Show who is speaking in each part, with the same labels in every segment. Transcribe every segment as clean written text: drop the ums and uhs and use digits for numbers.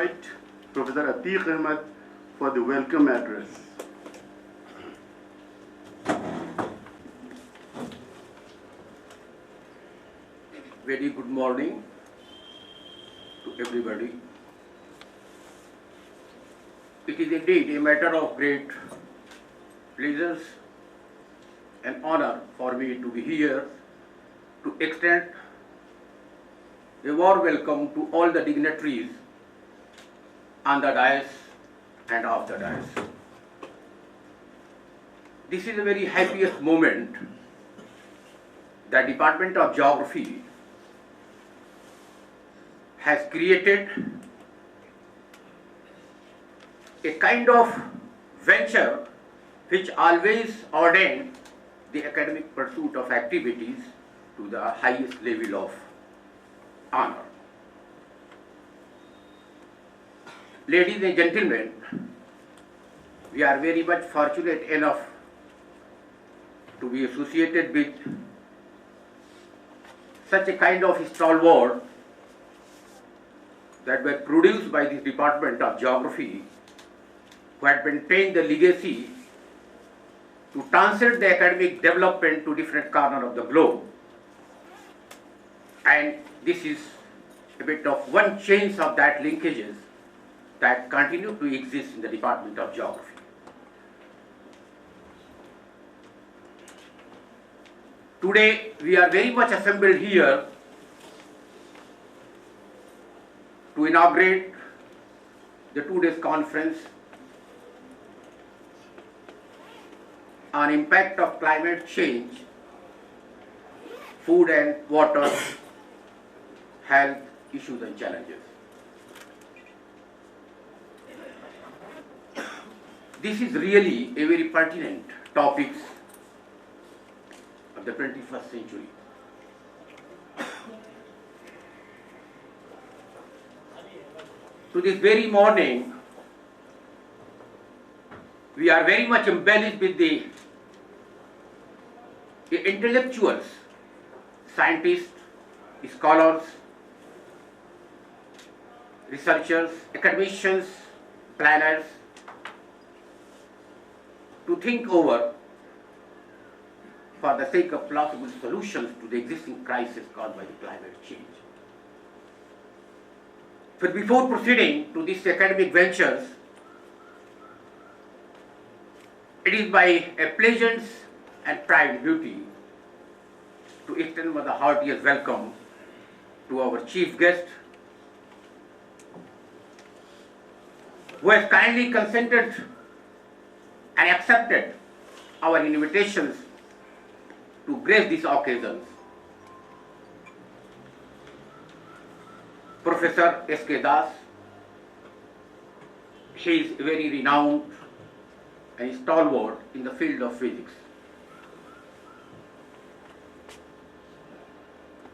Speaker 1: invite Professor Ateeque Ahmad for the welcome address.
Speaker 2: Very good morning to everybody. It is indeed a matter of great pleasure and honor for me to be here to extend a warm welcome to all the dignitaries on the dais and off the dais. This is a very happiest moment. The Department of Geography has created a kind of venture which always ordained the academic pursuit of activities to the highest level of honor. Ladies and gentlemen, we are very much fortunate enough to be associated with such a kind of stalwart that were produced by the Department of Geography, who had maintained the legacy to transcend the academic development to different corners of the globe. And this is a bit of one chain of that linkages that continue to exist in the Department of Geography. Today, we are very much assembled here to inaugurate the 2 days conference on impact of climate change, food and water, health issues and challenges. This is really a very pertinent topic of the 21st century. To this very morning, we are very much embellished with the intellectuals, scientists, scholars, researchers, academicians, planners, to think over for the sake of plausible solutions to the existing crisis caused by the climate change. But before proceeding to these academic ventures, it is my a pleasant and pride duty to extend the heartiest welcome to our chief guest, who has kindly consented and accepted our invitations to grace these occasions. Professor S.K. Das, he is very renowned and stalwart in the field of physics.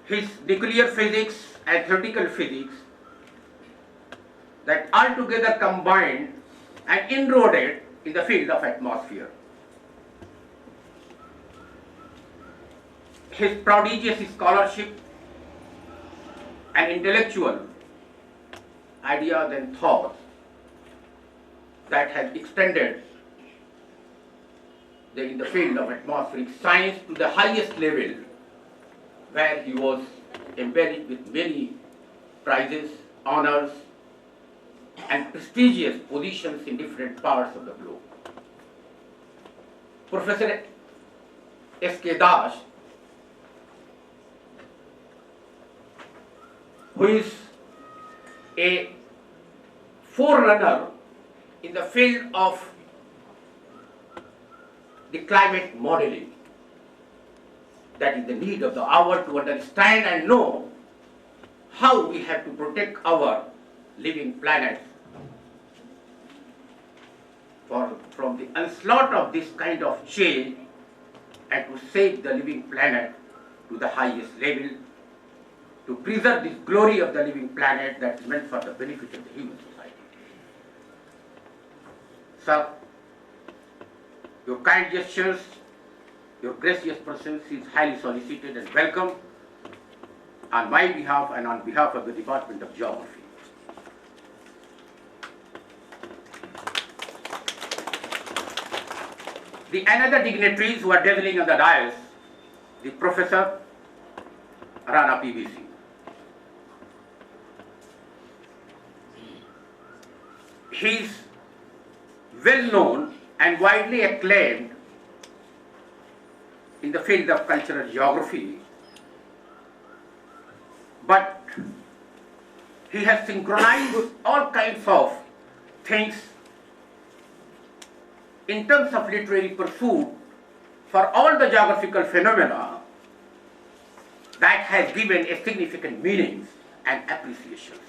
Speaker 2: His nuclear physics and theoretical physics that altogether combined and inroaded in the field of atmosphere. His prodigious scholarship and intellectual ideas and thoughts that have extended in the field of atmospheric science to the highest level, where he was embellished with many prizes, honors, and prestigious positions in different parts of the globe. Professor S.K. Das, who is a forerunner in the field of the climate modeling, that is the need of the hour to understand and know how we have to protect our living planet from the onslaught of this kind of change, and to save the living planet to the highest level, to preserve this glory of the living planet that is meant for the benefit of the human society. Sir, your kind gestures, your gracious presence is highly solicited and welcome on my behalf and on behalf of the Department of Geography. The another dignitaries who are dazzling on the dais, the Professor Rana PBC. He is well known and widely acclaimed in the field of cultural geography, but he has synchronized all kinds of things in terms of literary pursuit for all the geographical phenomena that has given a significant meanings and appreciations.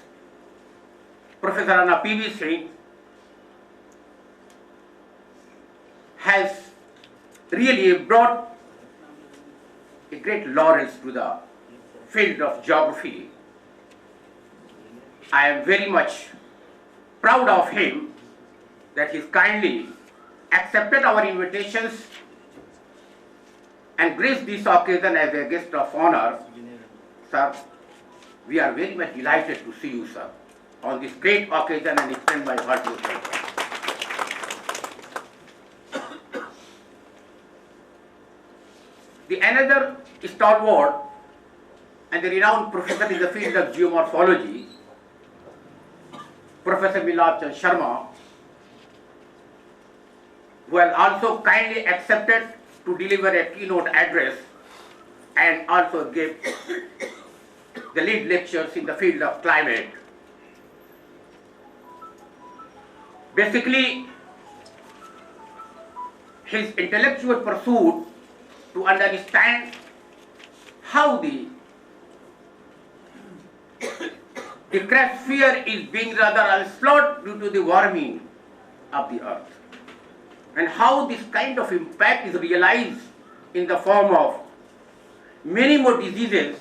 Speaker 2: Professor Rana PBC has really brought a great laurels to the field of geography. I am very much proud of him that he kindly accepted our invitations and graced this occasion as a guest of honor. Sir, we are very much delighted to see you, sir, on this great occasion and extend my hearty welcome. The another stalwart and the renowned professor in the field of geomorphology, Professor Milad Chand Sharma, who has also kindly accepted to deliver a keynote address and also give the lead lectures in the field of climate. Basically, his intellectual pursuit to understand how the cryosphere is being rather onslaught due to the warming of the earth, and how this kind of impact is realized in the form of many more diseases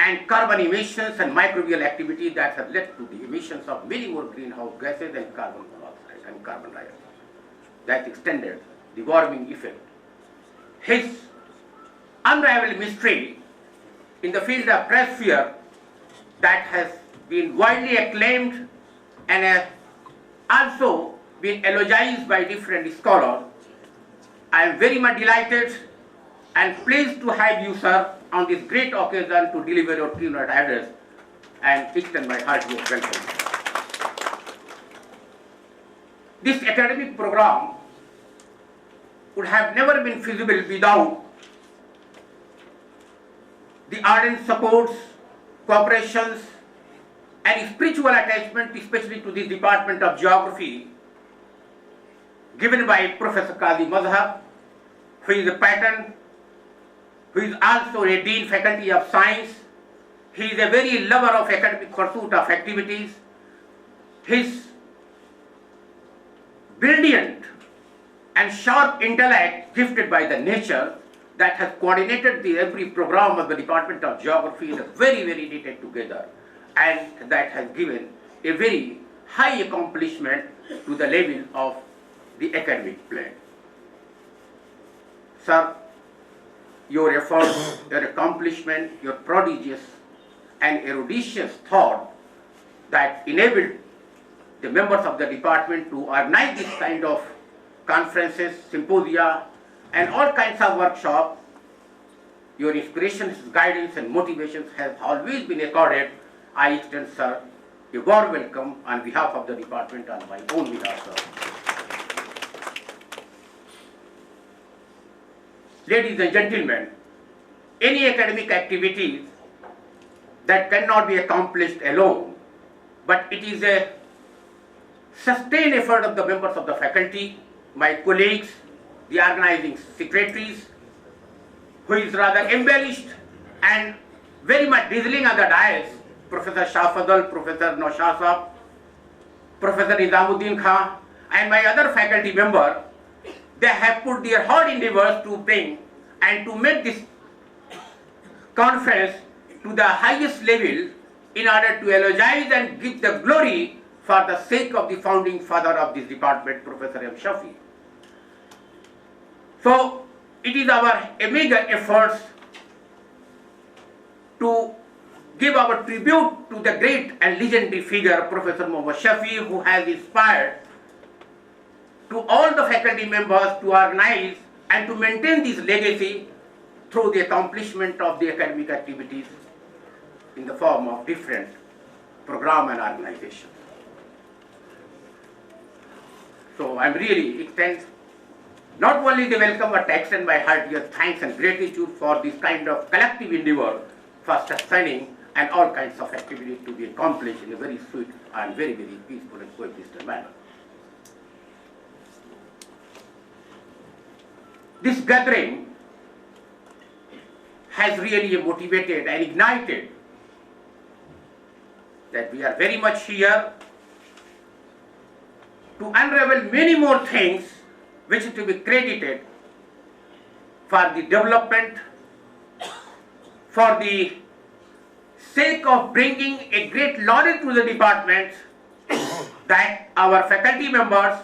Speaker 2: and carbon emissions and microbial activity that have led to the emissions of many more greenhouse gases and carbon monoxide and carbon dioxide that extended the warming effect. His unrivaled mystery in the field of cryosphere that has been widely acclaimed and has also been eulogized by different scholars. I am very much delighted and pleased to have you, sir, on this great occasion to deliver your keynote address and extend my heartiest welcome. This academic program would have never been feasible without the ardent supports, cooperations, and spiritual attachment, especially to this Department of Geography, given by Professor Qazi Mazhab, who is a patron, who is also a Dean Faculty of Science. He is a very lover of academic pursuit of activities. His brilliant and sharp intellect, gifted by the nature, that has coordinated the every program of the Department of Geography is very, very knitted together, and that has given a very high accomplishment to the level of the academic plan. Sir, your efforts, your accomplishment, your prodigious and eruditious thought that enabled the members of the department to organize this kind of conferences, symposia, and all kinds of workshops, your inspirations, guidance, and motivations has always been accorded. I extend, sir, a warm welcome on behalf of the department, on my own behalf, sir. Ladies and gentlemen, any academic activities that cannot be accomplished alone, but it is a sustained effort of the members of the faculty, my colleagues, the organizing secretaries, who is rather embellished and very much drizzling on the dais, Professor Shah Fadl, Professor Naushad Saab, Professor Nizamuddin Khan, and my other faculty member. They have put their hard endeavors to bring and to make this conference to the highest level in order to eulogize and give the glory for the sake of the founding father of this department, Professor M. Shafi. So, it is our meager efforts to give our tribute to the great and legendary figure, Professor Muhammad Shafi, who has inspired to all the faculty members to organize and to maintain this legacy through the accomplishment of the academic activities in the form of different program and organizations. So I'm really extend not only the welcome, but I extend my heartiest thanks and gratitude for this kind of collective endeavor for sustaining and all kinds of activities to be accomplished in a very sweet and very, very peaceful and coexistent manner. This gathering has really motivated and ignited that we are very much here to unravel many more things which is to be credited for the development, for the sake of bringing a great knowledge to the department that our faculty members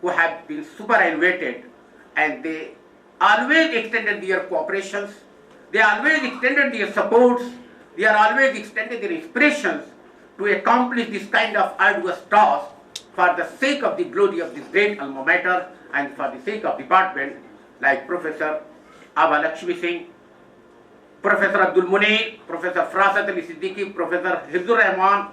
Speaker 2: who have been superannuated, and they always extended their cooperations, they always extended their supports, they are always extended their inspirations to accomplish this kind of arduous task for the sake of the glory of this great alma mater and for the sake of department like Professor Aba Lakshmi Singh, Professor Abdul Munir, Professor Farasat Ali Siddiqui, Professor Hifzur Rahman,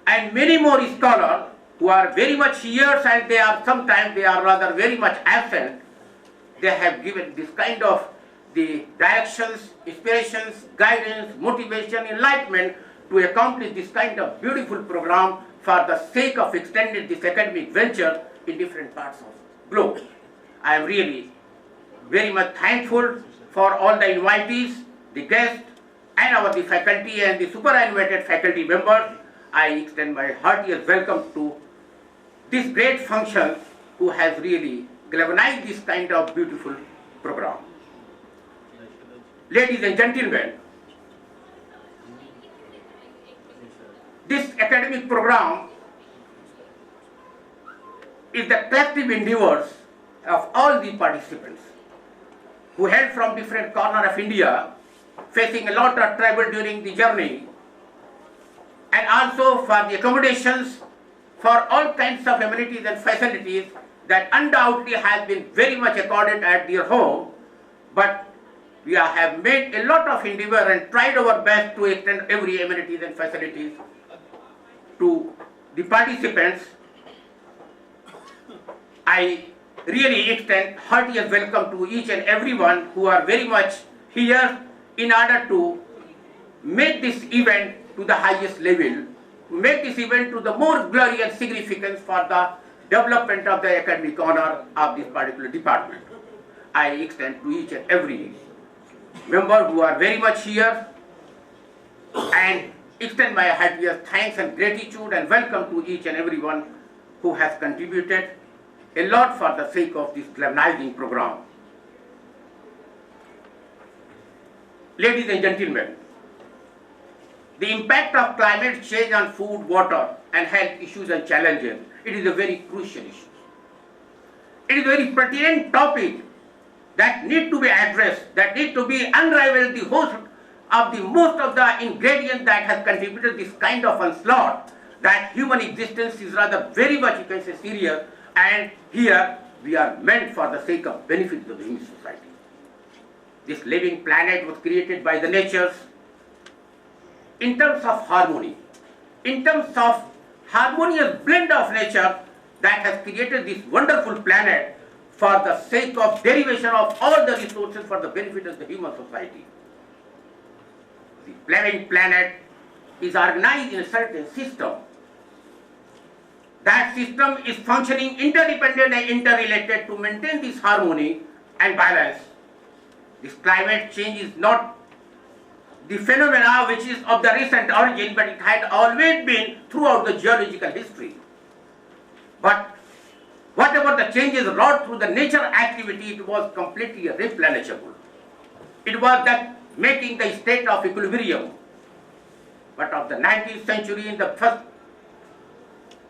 Speaker 2: and many more scholars who are very much here, and they are sometimes they are rather very much absent. They have given this kind of the directions, inspirations, guidance, motivation, enlightenment to accomplish this kind of beautiful program for the sake of extending this academic venture in different parts of the globe. I am really very much thankful for all the invitees, the guests, and the faculty and the superannuated faculty members. I extend my heartiest welcome to this great function who has really galvanized this kind of beautiful program. Ladies and gentlemen, this academic program is the collective endeavors of all the participants who hailed from different corners of India, facing a lot of trouble during the journey, and also for the accommodations for all kinds of amenities and facilities that undoubtedly has been very much accorded at their home, but we have made a lot of endeavor and tried our best to extend every amenities and facilities to the participants. I really extend heartiest welcome to each and everyone who are very much here in order to make this event to the highest level, to make this event to the more glory and significance for the development of the academic honor of this particular department. I extend to each and every member who are very much here and extend my heartiest thanks and gratitude and welcome to each and everyone who has contributed a lot for the sake of this galvanizing program. Ladies and gentlemen, the impact of climate change on food, water, and health issues and challenges, it is a very crucial issue. It is a very pertinent topic that need to be addressed, that need to be unraveled the host of the most of the ingredients that has contributed this kind of onslaught, that human existence is rather very much, you can say, serious, and here we are meant for the sake of benefit of the human society. This living planet was created by the natures in terms of harmony, in terms of harmonious blend of nature that has created this wonderful planet for the sake of derivation of all the resources for the benefit of the human society. The living planet is organized in a certain system. That system is functioning interdependent and interrelated to maintain this harmony and balance. This climate change is not the phenomena which is of the recent origin, but it had always been throughout the geological history. But whatever the changes wrought through the nature activity, it was completely replenishable. It was that making the state of equilibrium. But of the 19th century, in the first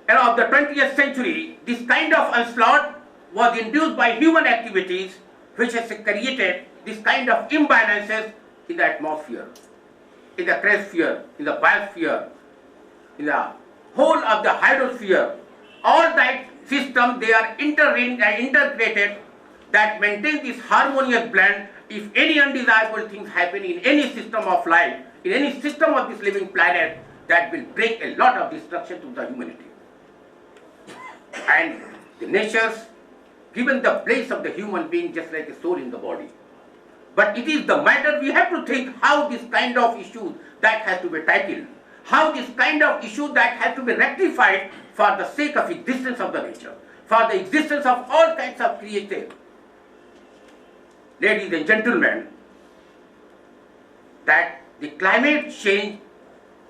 Speaker 2: of the 20th century, this kind of onslaught was induced by human activities which has created this kind of imbalances in the atmosphere, in the cryosphere, in the biosphere, in the whole of the hydrosphere. All that system, they are interlinked and integrated that maintain this harmonious blend. If any undesirable things happen in any system of life, in any system of this living planet, that will bring a lot of destruction to the humanity. And the natures given the place of the human being just like a soul in the body. But it is the matter we have to think how this kind of issues that has to be tackled, how this kind of issue that has to be rectified for the sake of existence of the nature, for the existence of all kinds of creatures. Ladies and gentlemen, that the climate change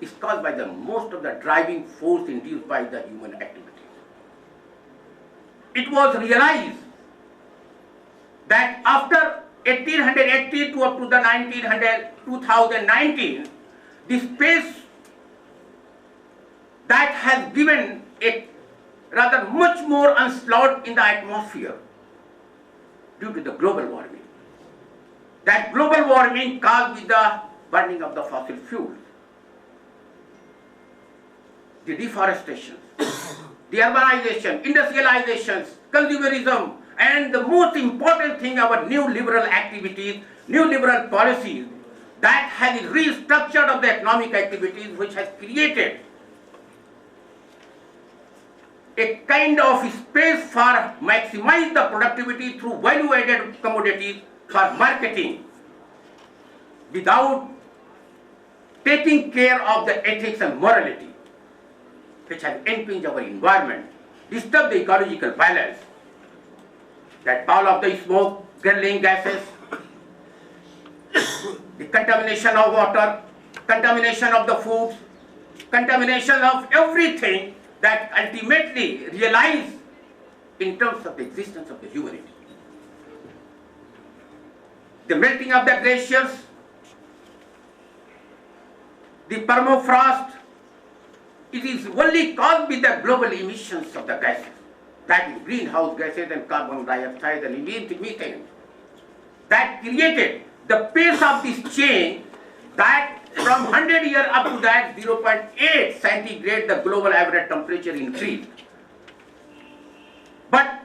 Speaker 2: is caused by the most of the driving force induced by the human activity. It was realized that after 1880 to up to the 2019, the space that has given a rather much more onslaught in the atmosphere due to the global warming. That global warming caused with the burning of the fossil fuels, the deforestation, the urbanization, industrializations, consumerism, and the most important thing, our new liberal activities, new liberal policies that has restructured of the economic activities, which has created a kind of space for maximize the productivity through value-added commodities for marketing without taking care of the ethics and morality, which has impinged our environment, disturbed the ecological balance, that all of the smoke, greenhouse gases, the contamination of water, contamination of the foods, contamination of everything that ultimately realize in terms of the existence of the humanity. The melting of the glaciers, the permafrost, it is only caused with the global emissions of the gases, that is greenhouse gases and carbon dioxide and methane, that created the pace of this change that from 100 years up to that 0.8 centigrade the global average temperature increased. But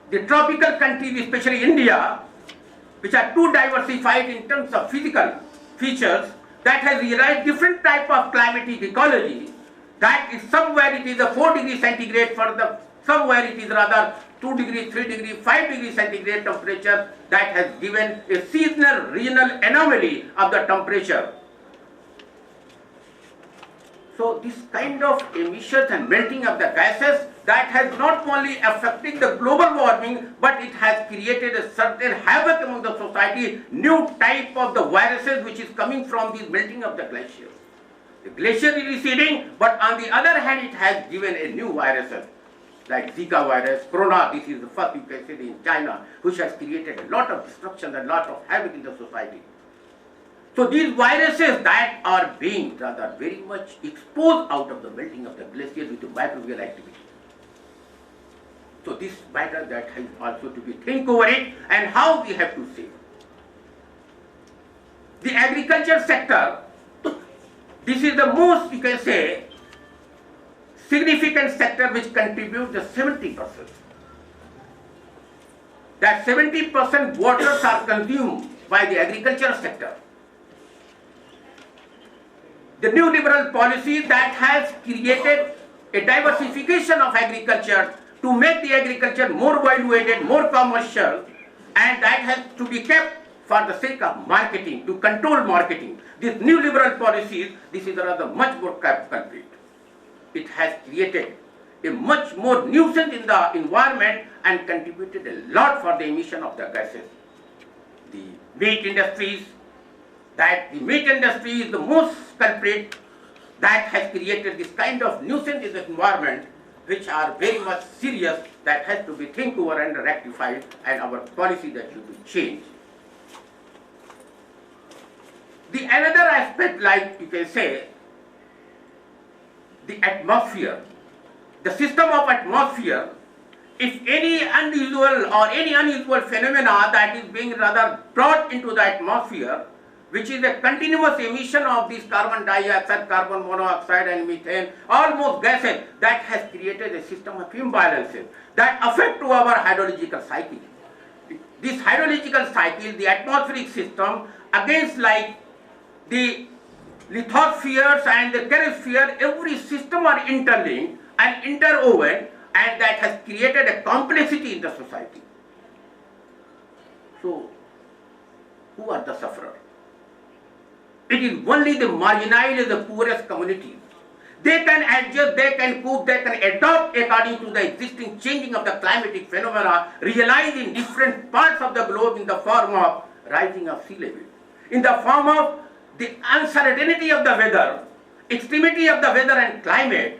Speaker 2: the tropical countries, especially India, which are too diversified in terms of physical features, that has realized different type of climatic ecology, that is somewhere it is a 4 degree centigrade, for the somewhere it is rather 2 degree, 3 degree, 5 degree centigrade temperature that has given a seasonal regional anomaly of the temperature. So this kind of emissions and melting of the gases that has not only affected the global warming, but it has created a certain havoc among the society, new type of the viruses which is coming from the melting of the glaciers. The glacier is receding, but on the other hand it has given a new viruses like Zika virus, Corona, this is the first you can say in China, which has created a lot of destruction and a lot of havoc in the society. So these viruses that are being rather very much exposed out of the melting of the glaciers with the microbial activity. So this matter that has also to be think over it and how we have to save. The agriculture sector, this is the most, you can say, significant sector which contributes the 70%. That 70% waters are consumed by the agriculture sector. The new liberal policy that has created a diversification of agriculture to make the agriculture more value-added, more commercial, and that has to be kept for the sake of marketing, to control marketing. These new liberal policies, this is rather much more complete. It has created a much more nuisance in the environment and contributed a lot for the emission of the gases. The meat industries, that the meat industry is the most culprit that has created this kind of nuisance in the environment, which are very much serious, that has to be think over and rectified, and our policy that should be changed. The another aspect, like you can say, the atmosphere, the system of atmosphere, if any unusual or any unusual phenomena that is being rather brought into the atmosphere, which is a continuous emission of this carbon dioxide, carbon monoxide and methane, almost gases, that has created a system of imbalances that affect to our hydrological cycle. This hydrological cycle, the atmospheric system, against like the lithospheres and the chromosphere, every system are interlinked and interwoven, and that has created a complexity in the society. So, who are the sufferers? It is only the marginalized, the poorest communities. They can adjust, they can cope, they can adopt according to the existing changing of the climatic phenomena realized in different parts of the globe in the form of rising of sea level, in the form of the uncertainty of the weather, extremity of the weather and climate,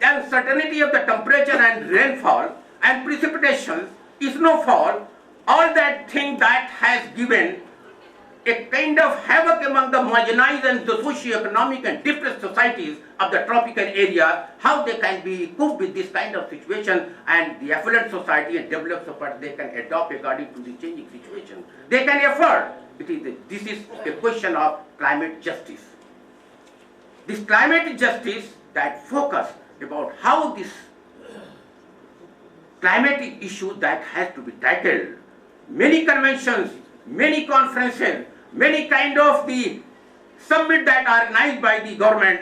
Speaker 2: the uncertainty of the temperature and rainfall and precipitation, snowfall, all that thing that has given a kind of havoc among the marginalized and the socio-economic and depressed societies of the tropical area, how they can be cope with this kind of situation, and the affluent society and developed society, they can adopt according to the changing situation. They can afford. This is a question of climate justice. This climate justice that focus about how this climatic issue that has to be tackled. Many conventions, many conferences, many kind of the summit that are organized by the government,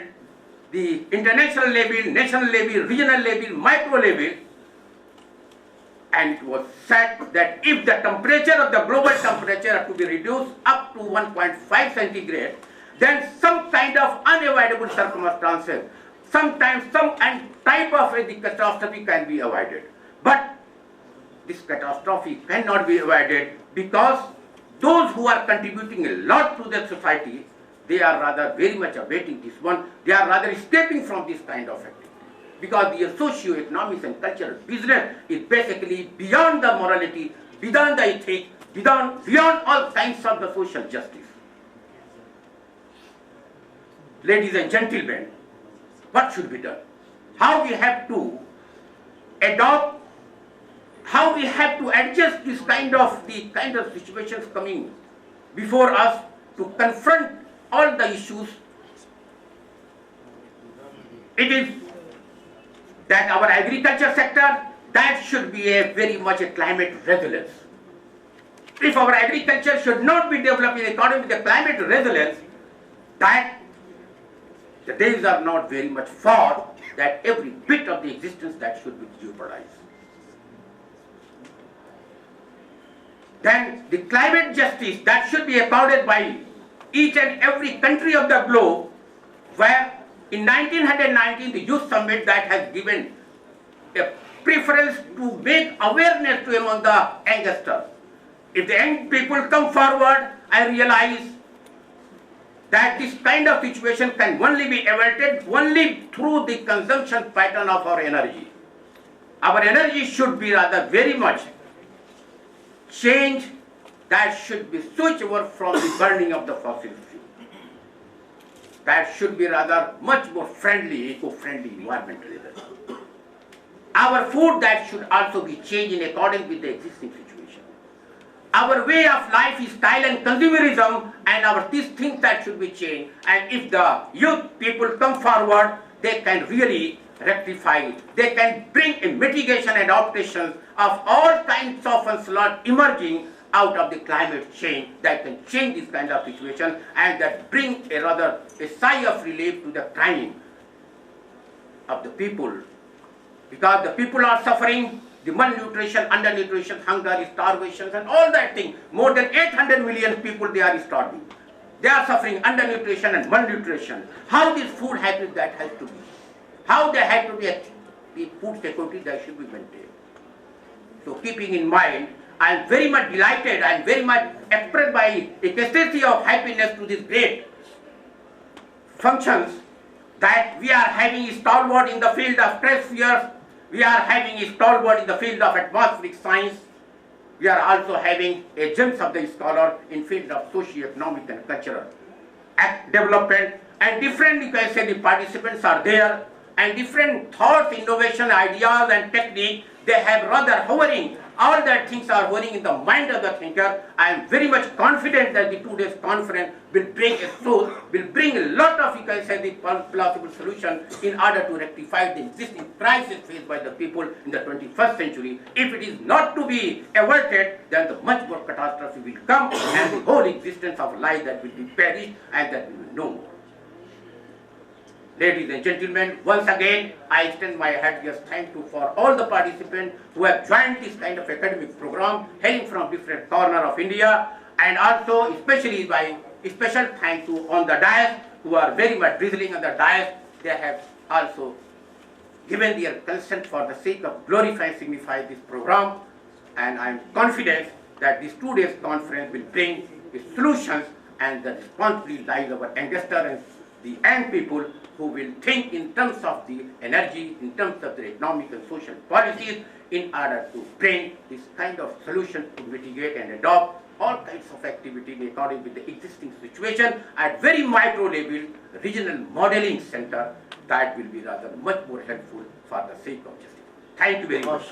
Speaker 2: the international level, national level, regional level, micro level, and it was said that if the temperature of the global temperature are to be reduced up to 1.5 centigrade, then some kind of unavoidable circumstances, sometimes some type of the catastrophe can be avoided. But this catastrophe cannot be avoided because those who are contributing a lot to the society, they are rather very much awaiting this one. They are rather escaping from this kind of activity. Because the socio-economics and cultural business is basically beyond the morality, beyond the ethics, beyond all kinds of the social justice. Ladies and gentlemen, what should be done? How we have to adopt, how we have to adjust this kind of situations coming before us to confront all the issues. It is that our agriculture sector, that should be a very much a climate resilience. If our agriculture should not be developed in accordance with the climate resilience, that the days are not very much far that every bit of the existence that should be jeopardized. Then the climate justice that should be accorded by each and every country of the globe, where in 1919 the Youth Summit that has given a preference to make awareness to among the youngsters. If the young people come forward and realize that this kind of situation can only be averted only through the consumption pattern of our energy. Our energy should be rather very much changed, that should be switched over from the burning of the fossil fuel. That should be rather much more friendly, eco-friendly environmentally. Our food that should also be changed in accordance with the existing situation. Our way of life is style and consumerism, and these things that should be changed. And if the youth people come forward, they can really rectify it. They can bring a mitigation and adaptation of all kinds of onslaught emerging out of the climate change that can change this kind of situation, and that bring a sigh of relief to the crying of the people. Because the people are suffering the malnutrition, undernutrition, hunger, starvation, and all that thing. More than 800 million people, they are starving. They are suffering undernutrition and malnutrition. How this food habit that has to be? How they have to be, the food security that should be maintained. So keeping in mind, I am very much delighted, I am very much expressed by ecstasy of happiness to these great functions that we are having stalwart in the field of stratosphere, we are having stalwart in the field of atmospheric science, we are also having a gems of the scholar in field of socio-economic and cultural development, and different, you can say, the participants are there, and different thoughts, innovation, ideas and technique, they have rather hovering all that things are running in the mind of the thinker. I am very much confident that the 2 days conference will bring a source, will bring a lot of, you can say, the plausible solution in order to rectify the existing crisis faced by the people in the 21st century. If it is not to be averted, then the much more catastrophe will come and the whole existence of life that will be perished and that we will know more. Ladies and gentlemen, once again, I extend my heartiest thank you for all the participants who have joined this kind of academic program, hailing from different corners of India, and also especially by special thanks to on the dais, who are very much drizzling on the dais. They have also given their consent for the sake of glorifying, signify this program, and I am confident that this 2 days conference will bring the solutions, and the responsibility lies of our youngsters and the young people who will think in terms of the energy, in terms of the economic and social policies, in order to bring this kind of solution to mitigate and adopt all kinds of activity according with the existing situation at very micro level, regional modeling center, that will be rather much more helpful for the sake of justice. Thank you very much.